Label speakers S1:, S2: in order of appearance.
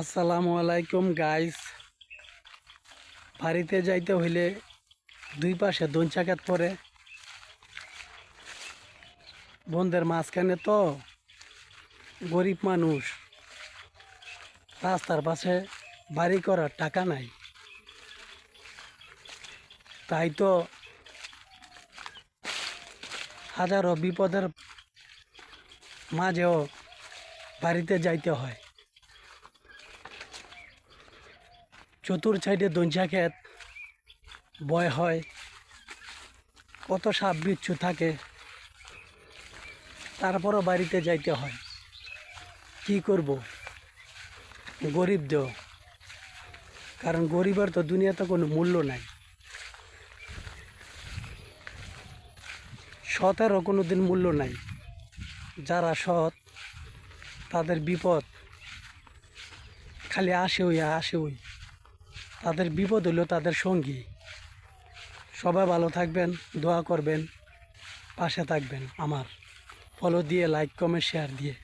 S1: আসসালামু আলাইকুম গাইস। বাড়িতে যাইতে হইলে দুই পাশে দঞ্চা খেত পরে বন্ধের মাঝখানে তো গরিব মানুষ, রাস্তার পাশে বাড়ি করার টাকা নাই, তাই তো হাজারো বিপদের মাঝেও বাড়িতে যাইতে হয়। চতুর সাইডে দঞ্চা খেত, ভয় হয়, কত সাপ বিচ্ছু থাকে, তারপরও বাড়িতে যাইতে হয়। কি করব, গরিব দেও, কারণ গরিবের তো দুনিয়াতে কোনো মূল্য নাই। সতেরও কোনো দিন মূল্য নাই। যারা সৎ তাদের বিপদ খালি আসে ওই, তাদের বিপদ হলো তাদের সঙ্গী। সবাই ভালো থাকবেন, দোয়া করবেন, পাশে থাকবেন আমার। ফলো দিয়ে, লাইক, কমেন্ট, শেয়ার দিয়ে।